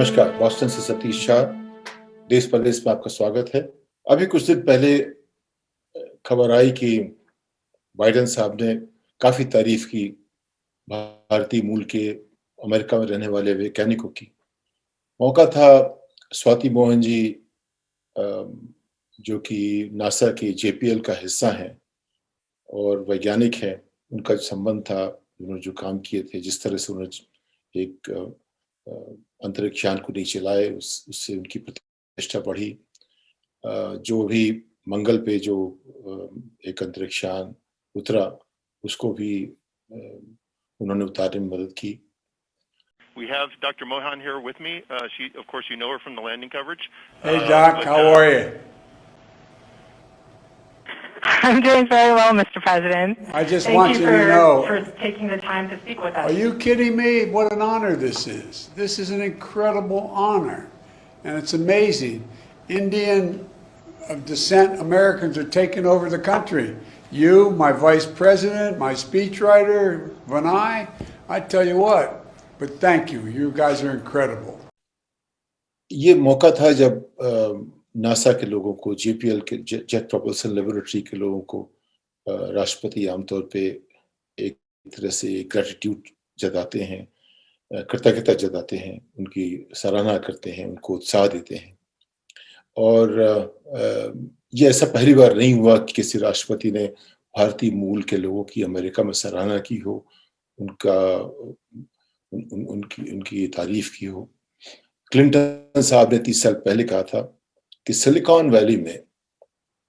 नमस्कार, बॉस्टन से सतीश शाह। देश परदेश में आपका स्वागत है। अभी कुछ दिन पहले खबर आई कि बाइडेन साहब ने काफी तारीफ की भारतीय मूल के अमेरिका में रहने वाले वैज्ञानिकों की। मौका था स्वाति मोहन जी, जो कि नासा के जेपीएल का हिस्सा हैं और वैज्ञानिक हैं, उनका जो संबंध था, उन्होंने जो काम किए थे, जिस तरह से उन्होंने एक अंतरिक्ष यान को नीचे लाए, उससे उनकी प्रतिष्ठा बढ़ी। जो भी मंगल पे जो एक अंतरिक्ष यान उतरा, उसको भी उन्होंने उतारने में मदद की। We have Dr. Mohan here with me. Of course, you know her from the landing coverage. Hey, Doc, how are you? I'm doing very well, Mr. President. I just want you to know. For taking the time to speak with us. Are you kidding me? What an honor this is. This is an incredible honor. And it's amazing. Indian of descent Americans are taking over the country. You, my vice president, my speechwriter, Vinay, I tell you what, but thank you. You guys are incredible. ये मौका था जब NASA के लोगों को, JPL के jet propulsion laboratory के लोगों को राष्ट्रपति आमतौर पे एक तरह से ग्रेटिट्यूड जताते हैं, कृतज्ञता जताते हैं, उनकी सराहना करते हैं, उनको उत्साह देते हैं। और ये ऐसा पहली बार नहीं हुआ कि किसी राष्ट्रपति ने भारतीय मूल के लोगों की अमेरिका में सराहना की हो, उनकी तारीफ की हो। क्लिंटन साहब ने 30 साल पहले कहा था कि सिलिकॉन वैली में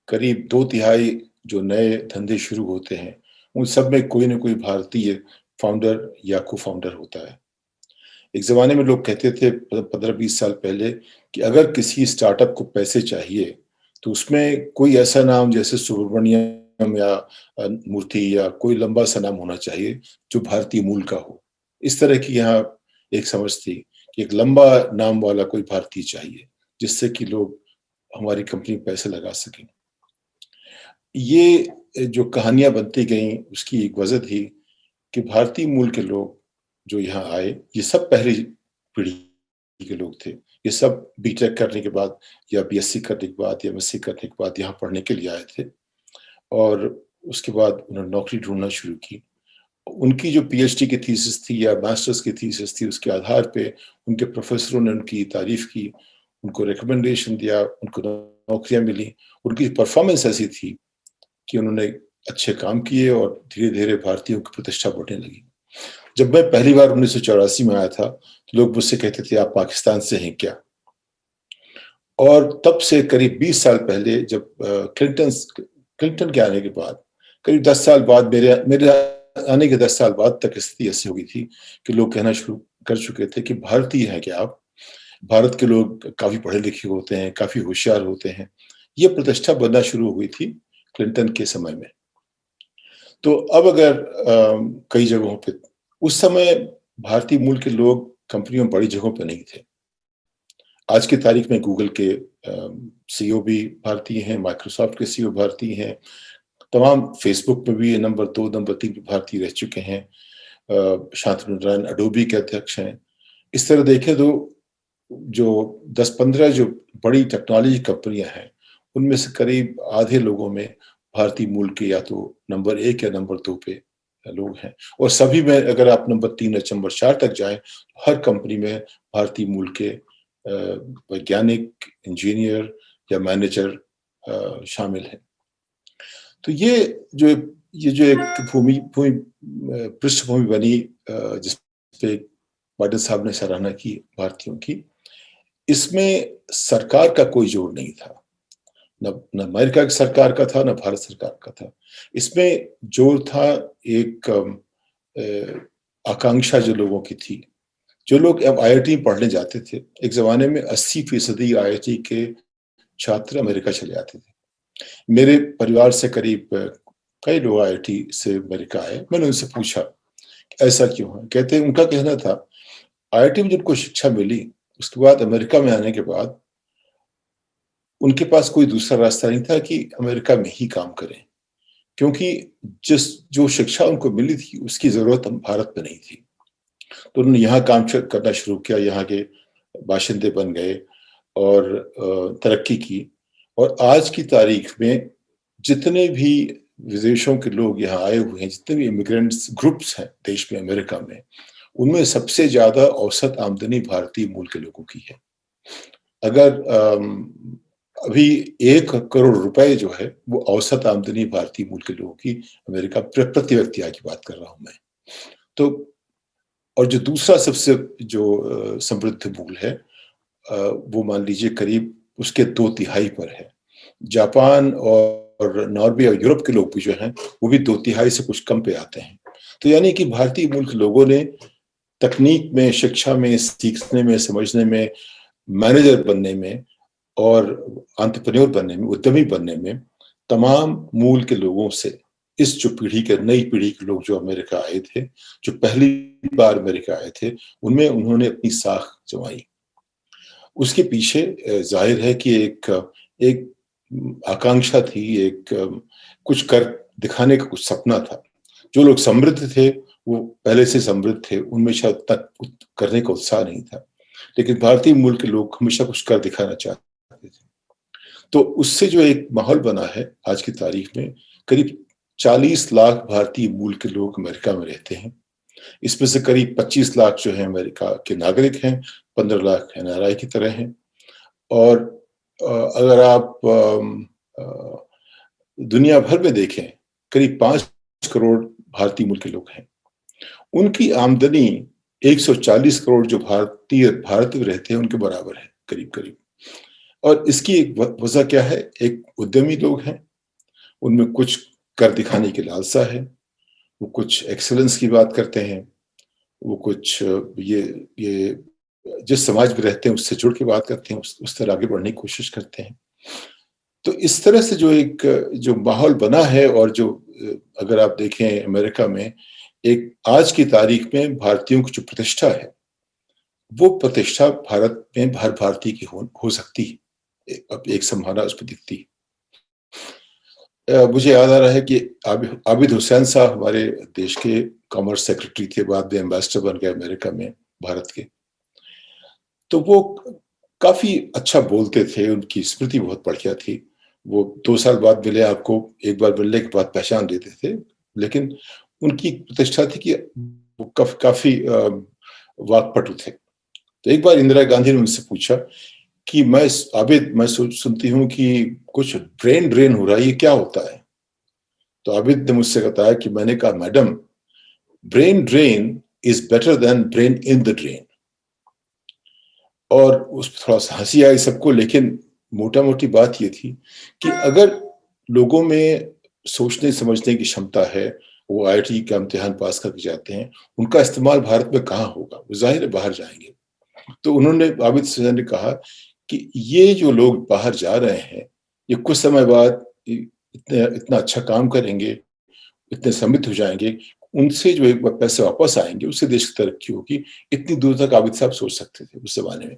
करीब 2/3 जो नए धंधे शुरू होते हैं, उन सब में कोई ना कोई भारतीय फाउंडर या को फाउंडर होता है। एक जमाने में लोग कहते थे 15-20 साल पहले कि अगर किसी स्टार्टअप को पैसे चाहिए तो उसमें कोई ऐसा नाम जैसे सुब्रमण्यम या मूर्ति या कोई लंबा सा नाम होना चाहिए जो भारतीय मूल का हो। इस तरह की यहाँ एक समझ थी कि एक लंबा नाम वाला कोई भारतीय चाहिए जिससे कि लोग हमारी कंपनी में पैसे लगा सकें। ये जो कहानियां बनती गईं, उसकी एक वजह थी कि भारतीय मूल के लोग जो यहाँ आए, ये सब पहली पीढ़ी के लोग थे। ये सब बीटेक करने के बाद या बीएससी करने के बाद या एमएससी करने के बाद यहाँ पढ़ने के लिए आए थे और उसके बाद उन्होंने नौकरी ढूंढना शुरू की। उनकी जो पीएचडी की थीसिस थी या मास्टर्स की थीसिस थी, उसके आधार पे उनके प्रोफेसरों ने उनकी तारीफ की, उनको रिकमेंडेशन दिया, उनको नौकरियां मिली। उनकी परफॉर्मेंस ऐसी थी कि उन्होंने अच्छे काम किए और धीरे धीरे भारतीयों की प्रतिष्ठा बढ़ने लगी। जब मैं पहली बार 1984 में आया था तो लोग मुझसे कहते थे, आप पाकिस्तान से हैं क्या? और तब से करीब 20 साल पहले, जब क्लिंटन के आने के बाद, करीब 10 साल बाद, मेरे आने के 10 साल बाद तक स्थिति ऐसी हो गई थी कि लोग कहना शुरू कर चुके थे कि भारतीय हैं क्या आप? भारत के लोग काफी पढ़े लिखे होते हैं, काफी होशियार होते हैं। ये प्रतिष्ठा बनना शुरू हो गई थी क्लिंटन के समय में। तो अब अगर कई जगहों पे, उस समय भारतीय मूल के लोग कंपनियों में बड़ी जगहों पे नहीं थे। आज की तारीख में गूगल के सीईओ भी भारतीय हैं, माइक्रोसॉफ्ट के सीईओ भारतीय हैं, तमाम फेसबुक में भी नंबर 2, नंबर 3 भारतीय रह चुके हैं। शांतनु नारायण अडोबी के अध्यक्ष हैं। इस तरह देखें तो जो 10-15 जो बड़ी टेक्नोलॉजी कंपनियां हैं, उनमें से करीब आधे लोगों में भारतीय मूल के या तो नंबर 1 या नंबर 2 पे लोग हैं। और सभी में अगर आप नंबर 3 या नंबर 4 तक जाएं, हर कंपनी में भारतीय मूल के वैज्ञानिक, इंजीनियर या मैनेजर शामिल हैं। तो ये जो एक पृष्ठभूमि बनी जिसपे बाइडेन साहब ने सराहना की भारतीयों की, इसमें सरकार का कोई जोर नहीं था, न अमेरिका की सरकार का था, न भारत सरकार का था। इसमें जोर था एक आकांक्षा जो लोगों की थी। जो लोग अब आईआईटी पढ़ने जाते थे, एक जमाने में 80% आईआईटी के छात्र अमेरिका चले जाते थे। मेरे परिवार से करीब कई लोग आईआईटी से अमेरिका आए। मैंने उनसे पूछा ऐसा क्यों है? कहते उनका कहना था आईआईटी में जिनको शिक्षा मिली, उसके बाद अमेरिका में आने के बाद उनके पास कोई दूसरा रास्ता नहीं था कि अमेरिका में ही काम करें, क्योंकि जो शिक्षा उनको मिली थी उसकी जरूरत हम भारत में नहीं थी। तो उन्होंने यहाँ काम करना शुरू किया, यहाँ के बाशिंदे बन गए और तरक्की की। और आज की तारीख में जितने भी विदेशों के लोग यहाँ आए हुए हैं, जितने भी इमिग्रेंट्स ग्रुप्स हैं देश में, अमेरिका में, उनमें सबसे ज्यादा औसत आमदनी भारतीय मूल के लोगों की है। अगर अभी 1 करोड़ रुपए जो है वो औसत आमदनी भारतीय मूल के लोगों की अमेरिका प्रति व्यक्ति आय की बात कर रहा हूं मैं। तो और जो दूसरा सबसे जो समृद्ध मूल है वो मान लीजिए करीब उसके 2/3 पर है। जापान और नॉर्वे और यूरोप के लोग भी जो हैं वो भी 2/3 से कुछ कम पे आते हैं। तो यानी कि भारतीय मूल के लोगों ने तकनीक में, शिक्षा में, सीखने में, समझने में, मैनेजर बनने में और एंटरप्रेन्योर बनने में, उद्यमी बनने में तमाम मूल के लोगों से, इस जो पीढ़ी के, नई पीढ़ी के लोग जो अमेरिका आए थे, जो पहली बार अमेरिका आए थे, उनमें उन्होंने अपनी साख जमाई। उसके पीछे जाहिर है कि एक आकांक्षा थी, एक कुछ कर दिखाने का कुछ सपना था। जो लोग समृद्ध थे वो पहले से समृद्ध थे, उनमें शायद तक करने का उत्साह नहीं था, लेकिन भारतीय मूल के लोग हमेशा कुछ कर दिखाना चाहते थे। तो उससे जो एक माहौल बना है आज की तारीख में, करीब 40 लाख भारतीय मूल के लोग अमेरिका में रहते हैं। इसमें से करीब 25 लाख जो है अमेरिका के नागरिक हैं, 15 लाख एनआरआई की तरह हैं। और अगर आप दुनिया भर में देखें, करीब 5 करोड़ भारतीय मूल के लोग हैं। उनकी आमदनी 140 करोड़ जो भारत में रहते हैं उनके बराबर है करीब करीब। और इसकी एक वजह क्या है? एक उद्यमी लोग हैं, उनमें कुछ कर दिखाने की लालसा है, वो कुछ एक्सेलेंस की बात करते हैं, वो कुछ ये जिस समाज में रहते हैं उससे जुड़ के बात करते हैं, उस तरह आगे बढ़ने की कोशिश करते हैं। तो इस तरह से जो माहौल बना है, और जो अगर आप देखें अमेरिका में एक आज की तारीख में भारतीयों की जो प्रतिष्ठा है, वो प्रतिष्ठा भारत में हर भारतीय की हो सकती है। अब एक संभावना उसमें दिखती है। मुझे याद आ रहा है कि आबिद हुसैन साहब हमारे देश के कॉमर्स सेक्रेटरी थे, बाद में एम्बेसडर बन गए अमेरिका में भारत के। तो वो काफी अच्छा बोलते थे, उनकी स्मृति बहुत बढ़िया थी। वो 2 साल बाद मिले आपको, एक बार मिलने के बाद पहचान लेते थे, लेकिन उनकी प्रतिष्ठा थी कि वो काफी वाक्पटु थे। तो एक बार इंदिरा गांधी ने उनसे पूछा कि मैं सुनती हूँ कि कुछ ब्रेन ड्रेन हो रहा है, ये क्या होता है? तो आबिद ने मुझसे बताया कि मैंने कहा, madam, brain drain is better than brain in the drain. और उस पर थोड़ा सा हंसी आई सबको, लेकिन मोटा मोटी बात ये थी कि अगर लोगों में सोचने समझने की क्षमता है, वो आईआईटी का इम्तिहान पास करके जाते हैं, उनका इस्तेमाल भारत में कहाँ होगा? वो जाहिर है बाहर जाएंगे। तो उन्होंने, आबिद हुसैन ने कहा कि ये जो लोग बाहर जा रहे हैं, ये कुछ समय बाद इतना अच्छा काम करेंगे, इतने समृद्ध हो जाएंगे, उनसे जो एक पैसे वापस आएंगे, उससे देश की तरक्की होगी। इतनी दूर तक आबिद साहब सोच सकते थे उस जमाने में।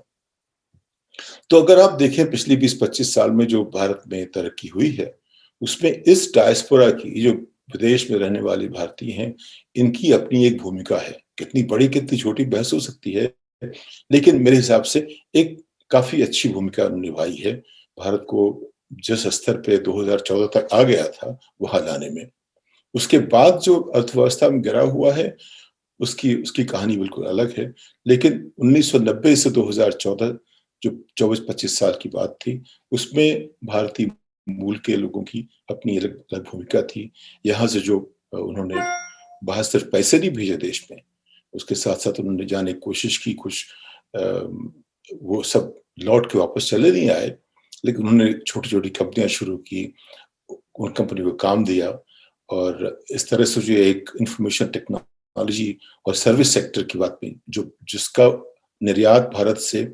तो अगर आप देखें पिछली 20-25 साल में जो भारत में तरक्की हुई है, उसमें इस डायस्पोरा की, जो विदेश में रहने वाले भारतीय हैं, इनकी अपनी एक भूमिका है। कितनी बड़ी कितनी छोटी बहस हो सकती है, लेकिन मेरे हिसाब से एक काफी अच्छी भूमिका निभाई है भारत को जिस स्तर पे 2014 तक आ गया था वहां लाने में। उसके बाद जो अर्थव्यवस्था में गिरा हुआ है, उसकी कहानी बिल्कुल अलग है। लेकिन 1990 से 2014 जो 24-25 साल की बात थी, उसमें भारतीय मूल के लोगों की अपनी अलग अलग भूमिका थी। यहाँ से जो उन्होंने बाहर सिर्फ पैसे नहीं भेजे देश में, उसके साथ साथ उन्होंने जाने की कोशिश की। कुछ वो सब लौट के वापस चले नहीं आए, लेकिन उन्होंने छोटी छोटी कंपनियां शुरू की, उन कंपनी को काम दिया। और इस तरह से जो एक इंफॉर्मेशन टेक्नोलॉजी और सर्विस सेक्टर की बात में, जिसका निर्यात भारत से,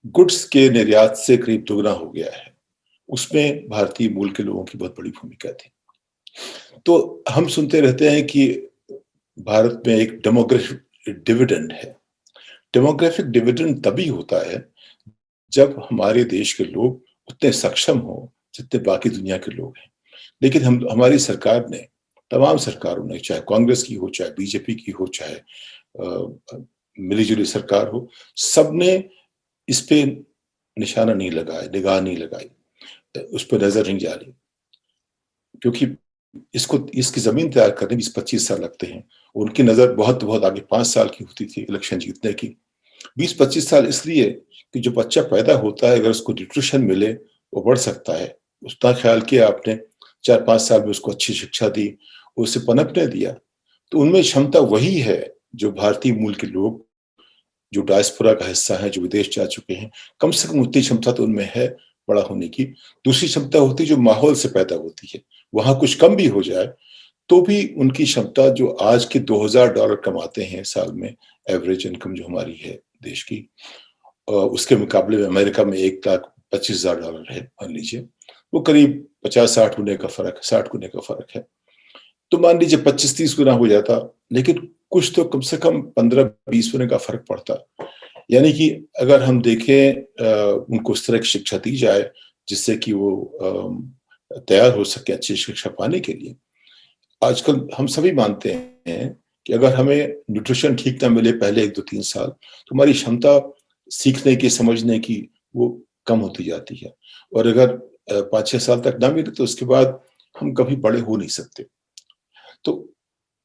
गुड्स के निर्यात से करीब दोगुना हो गया है, उसमें भारतीय मूल के लोगों की बहुत बड़ी भूमिका थी। तो हम सुनते रहते हैं कि भारत में एक डेमोग्राफिक डिविडेंड है। डेमोग्राफिक डिविडेंड तभी होता है जब हमारे देश के लोग उतने सक्षम हो जितने बाकी दुनिया के लोग हैं। लेकिन हमारी सरकार ने, तमाम सरकारों ने, चाहे कांग्रेस की हो, चाहे बीजेपी की हो, चाहे मिली जुली सरकार हो, सबने इस पे निशाना नहीं लगाया, निगाह नहीं लगाई, उस पर नजर नहीं डाली, क्योंकि इसकी जमीन तैयार करने में 20-25 साल लगते हैं। उनकी नजर बहुत बहुत आगे 5 साल की होती थी इलेक्शन जीतने की। 20-25 साल इसलिए कि जो बच्चा पैदा होता है, अगर उसको न्यूट्रिशन मिले, वो बढ़ सकता है। उसका ख्याल किया आपने, 4-5 साल में उसको अच्छी शिक्षा दी, उसे पनपने दिया, तो उनमें क्षमता वही है जो भारतीय मूल के लोग, जो डायस्पोरा का हिस्सा है, जो विदेश जा चुके हैं, कम से कम उतनी क्षमता तो उनमें है बड़ा होने की। दूसरी क्षमता होती है जो माहौल से पैदा होती है, वहां कुछ कम भी हो जाए तो भी उनकी क्षमता, जो आज के $2000 कमाते हैं साल में, एवरेज इनकम जो हमारी है देश की, उसके मुकाबले में अमेरिका में $1,25,000 है मान लीजिए, वो करीब 50-60 गुने का फर्क, 60 गुने का फर्क है। तो मान लीजिए 25-30 गुना हो जाता, लेकिन कुछ तो कम से कम 15-20 गुने का फर्क पड़ता। यानी कि अगर हम देखें, उनको उस तरह की शिक्षा दी जाए जिससे कि वो तैयार हो सके अच्छी शिक्षा पाने के लिए। आजकल हम सभी मानते हैं कि अगर हमें न्यूट्रिशन ठीक ना मिले पहले 1-2-3 साल, तो हमारी क्षमता सीखने की, समझने की, वो कम होती जाती है। और अगर 5-6 साल तक ना मिले तो उसके बाद हम कभी बड़े हो नहीं सकते। तो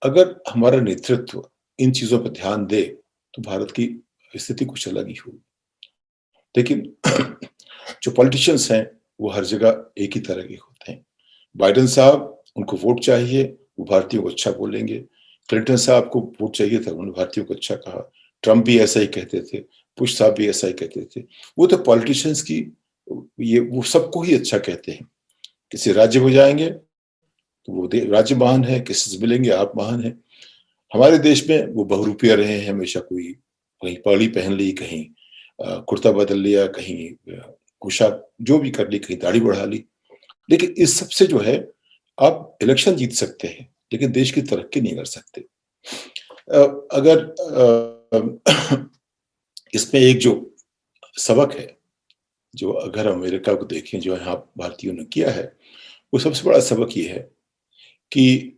अगर हमारा नेतृत्व इन चीजों पर ध्यान दे तो भारत की स्थिति कुछ अलग ही होगी। लेकिन जो पॉलिटिशियंस हैं वो हर जगह एक ही तरह के होते हैं। बाइडेन साहब, उनको वोट चाहिए, वो भारतीयों को अच्छा बोलेंगे। क्लिंटन साहब को वोट चाहिए था, उन्होंने भारतीयों को अच्छा कहा। ट्रंप भी ऐसा ही कहते थे, बुश साहब भी ऐसा ही कहते थे। वो तो पॉलिटिशियंस की, ये वो सबको ही अच्छा कहते हैं। किसी राज्य में जाएंगे तो वो राज्य महान है, किसी से मिलेंगे आप महान है। हमारे देश में वो बहुरूपिया रहे हैं हमेशा, कोई कहीं पगड़ी पहन ली, कहीं कुर्ता बदल लिया, कहीं पोशाक जो भी कर ली, कहीं दाढ़ी बढ़ा ली। लेकिन इस सब से जो है, आप इलेक्शन जीत सकते हैं लेकिन देश की तरक्की नहीं कर सकते। अगर इसमें एक जो सबक है, जो अगर अमेरिका को देखें, जो यहाँ भारतीयों ने किया है, वो सबसे बड़ा सबक ये है कि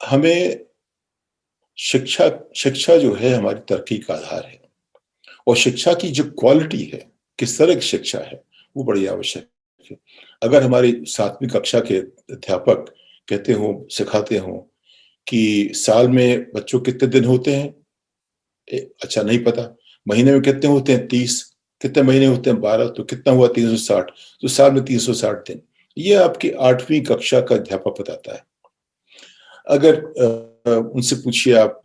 हमें शिक्षा जो है हमारी तरक्की का आधार है। और शिक्षा की जो क्वालिटी है, किस तरह की शिक्षा है, वो बड़ी आवश्यक है। अगर हमारी 7वीं कक्षा के अध्यापक कहते हों, सिखाते हों कि साल में बच्चों कितने दिन होते हैं, अच्छा नहीं पता, महीने में कितने होते हैं 30, कितने महीने होते हैं 12, तो कितना हुआ 360, तो साल में 360 दिन। ये आपकी 8वीं कक्षा का अध्यापक बताता है। अगर उनसे पूछिए आप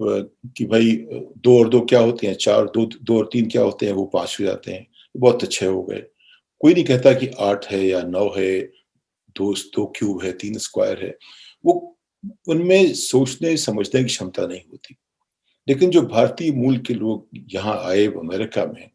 कि भाई 2 और 2 क्या होते हैं, 4, 2 और 3 क्या होते हैं, वो 5 हो जाते हैं, बहुत अच्छे हो गए। कोई नहीं कहता कि 8 है या 9 है, 2 क्यूब है, 3 स्क्वायर है। वो उनमें सोचने समझने की क्षमता नहीं होती। लेकिन जो भारतीय मूल के लोग यहाँ आए अमेरिका में,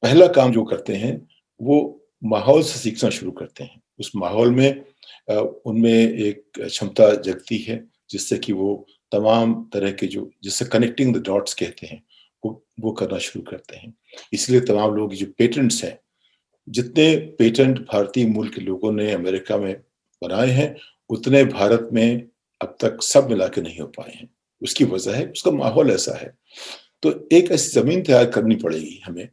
पहला काम जो करते हैं वो माहौल से सीखना शुरू करते हैं। उस माहौल में उनमें एक क्षमता जगती है जिससे कि वो तमाम तरह के, जो जिससे कनेक्टिंग द डॉट्स कहते हैं, वो करना शुरू करते हैं। इसलिए तमाम लोग जो पेटेंट्स हैं, जितने पेटेंट भारतीय मूल के लोगों ने अमेरिका में बनाए हैं, उतने भारत में अब तक सब मिला के नहीं हो पाए हैं। उसकी वजह है, उसका माहौल ऐसा है। तो एक ऐसी जमीन तैयार करनी पड़ेगी हमें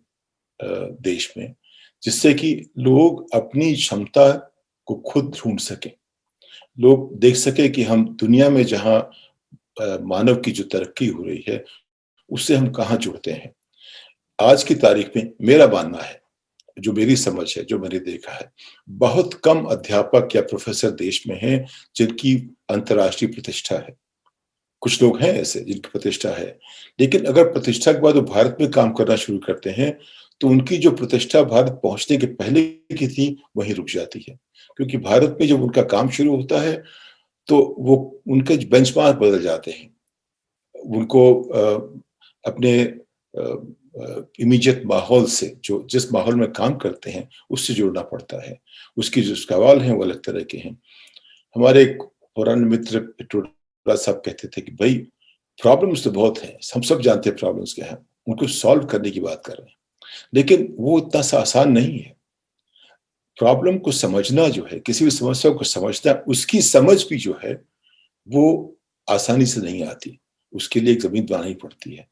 देश में, जिससे कि लोग अपनी क्षमता को खुद ढूंढ सकें। लोग देख सके कि हम दुनिया में जहाँ मानव की जो तरक्की हो रही है, उससे हम कहाँ जुड़ते हैं। आज की तारीख में मेरा मानना है, जो मेरी समझ है, जो मैंने देखा है, बहुत कम अध्यापक या प्रोफेसर देश में हैं जिनकी अंतर्राष्ट्रीय प्रतिष्ठा है। कुछ लोग हैं ऐसे जिनकी प्रतिष्ठा है, लेकिन अगर प्रतिष्ठा के बाद वो भारत में काम करना शुरू करते हैं, तो उनकी जो प्रतिष्ठा भारत पहुंचने के पहले की थी, वहीं रुक जाती है। क्योंकि भारत में जब उनका काम शुरू होता है, तो वो उनके बेंचमार्क बदल जाते हैं। उनको अपने इमीडिएट माहौल से, जो जिस माहौल में काम करते हैं, उससे जुड़ना पड़ता है। उसकी जो सवाल हैं वो अलग तरह के हैं। हमारे एक पुराने मित्र पिट्रोडा साहब कहते थे कि भाई प्रॉब्लम्स तो बहुत हैं, हम सब जानते हैं प्रॉब्लम्स क्या हैं, उनको सॉल्व करने की बात कर रहे हैं, लेकिन वो इतना सा आसान नहीं है। प्रॉब्लम को समझना जो है, किसी भी समस्या को समझना, उसकी समझ भी जो है वो आसानी से नहीं आती। उसके लिए एक जमीन बनानी पड़ती है।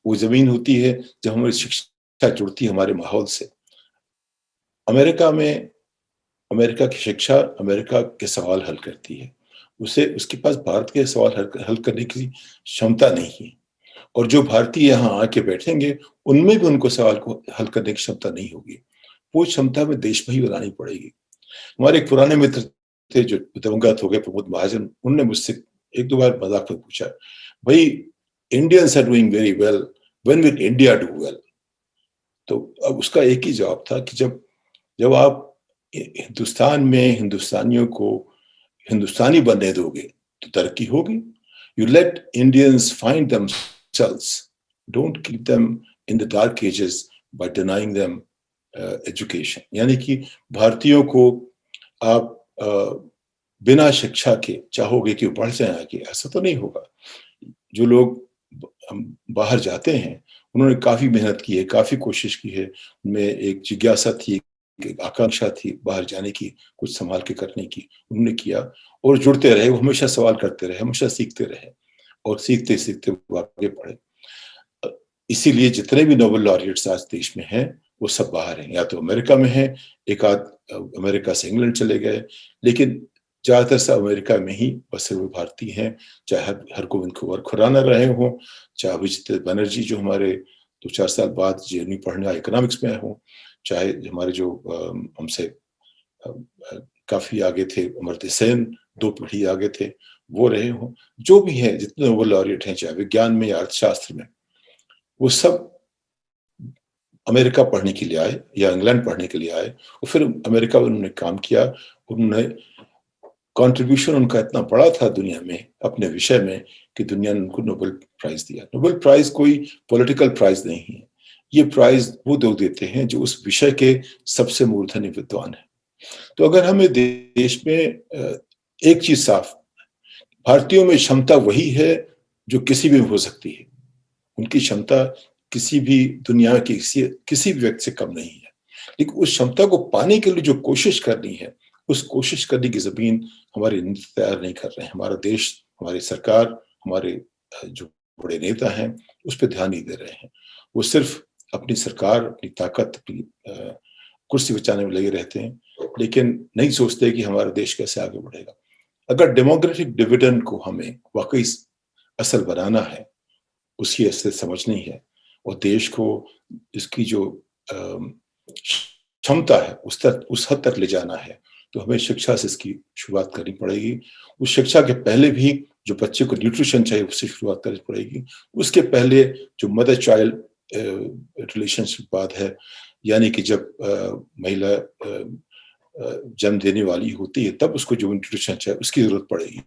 वो जमीन होती है जब हमारी शिक्षा जुड़ती है हमारे माहौल से। अमेरिका में अमेरिका की शिक्षा अमेरिका के सवाल हल करती है, उसके पास भारत के सवाल हल करने की क्षमता नहीं है। और जो भारतीय यहाँ आके बैठेंगे उनमें भी उनको सवाल को हल करने की क्षमता नहीं होगी। वो क्षमता में देशभक्ति बनानी पड़ेगी। हमारे एक पुराने मित्र थे जो दिवंगत हो गए, प्रमोद महाजन, उनने मुझसे एक दो बार मजाक में पूछा, भाई Indians are doing very well, when will India do well? तो अब उसका एक ही जवाब था कि जब आप हिंदुस्तान में हिंदुस्तानियों को हिंदुस्तानी बनने दोगे तो तरक्की होगी। You let Indians find themselves, don't keep them in the dark ages by denying them education। यानी कि भारतीयों को आप बिना शिक्षा के चाहोगे कि वो पढ़ जाए आगे, ऐसा तो नहीं होगा। जो लोग बाहर जाते हैं उन्होंने काफी मेहनत की है, काफी कोशिश की है, उनमें एक जिज्ञासा थी, एक आकांक्षा थी बाहर जाने की, कुछ संभाल के करने की, उन्होंने किया और जुड़ते रहे। वो हमेशा सवाल करते रहे, हमेशा सीखते रहे और सीखते सीखते वो आगे बढ़े। इसीलिए जितने भी नोबेल लॉरिएट्स आज देश में हैं वो सब बाहर हैं, या तो अमेरिका में हैं, एक आध अमेरिका से इंग्लैंड चले गए, लेकिन ज्यादातर सब अमेरिका में ही बसे हुए भारतीय हैं। चाहे हरगोविंद खुराना रहे हों, चाहे अभिजीत बनर्जी जो हमारे 2-4 साल बाद जेएनयू पढ़ने आए इकोनॉमिक्स में हों, चाहे हमारे जो हमसे काफी आगे थे अमर्त्य सेन, 2 पीढ़ी आगे थे, वो रहे हों। जो भी है, जितने नोबेल लॉरिएट हैं, चाहे विज्ञान में या अर्थशास्त्र में, वो सब अमेरिका पढ़ने के लिए आए या इंग्लैंड पढ़ने के लिए आए और फिर अमेरिका में उन्होंने काम किया। उन्होंने कंट्रीब्यूशन उनका इतना बड़ा था दुनिया में अपने विषय में कि दुनिया ने उनको नोबेल प्राइज दिया। नोबेल प्राइज कोई पॉलिटिकल प्राइज नहीं है, ये प्राइज वो लोग देते हैं जो उस विषय के सबसे मूर्धन्य विद्वान है। तो अगर हमें देश में एक चीज साफ, भारतीयों में क्षमता वही है जो किसी भी हो सकती है। उनकी क्षमता किसी भी दुनिया के किसी भी व्यक्ति से कम नहीं है, लेकिन उस क्षमता को पाने के लिए जो कोशिश करनी है, उस कोशिश करने की जमीन हमारे नेता तैयार नहीं कर रहे हैं। हमारा देश, हमारी सरकार, हमारे जो बड़े नेता हैं उस पर ध्यान नहीं दे रहे हैं। वो सिर्फ अपनी सरकार, अपनी ताकत, अपनी कुर्सी बचाने में लगे रहते हैं, लेकिन नहीं सोचते कि हमारा देश कैसे आगे बढ़ेगा। अगर डेमोक्रेटिक डिविडेंड को हमें वाकई असल बनाना है, उसकी असलियत समझनी है और देश को इसकी जो क्षमता है उस हद तक ले जाना है, तो हमें शिक्षा से इसकी शुरुआत करनी पड़ेगी। उस शिक्षा के पहले भी जो बच्चे को न्यूट्रिशन चाहिए उससे शुरुआत करनी पड़ेगी। उसके पहले जो मदर चाइल्ड रिलेशनशिप बात है, यानी कि जब महिला जन्म देने वाली होती है तब उसको जो न्यूट्रिशन चाहिए उसकी जरूरत पड़ेगी।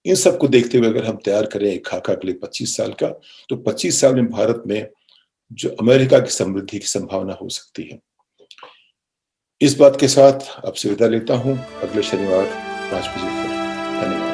इन सब को देखते हुए अगर हम तैयार करें एक खाका के लिए 25 साल का, तो 25 साल में भारत में जो अमेरिका की समृद्धि की संभावना हो सकती है। इस बात के साथ आपसे विदा लेता हूं, अगले शनिवार 5 बजे फिर। धन्यवाद।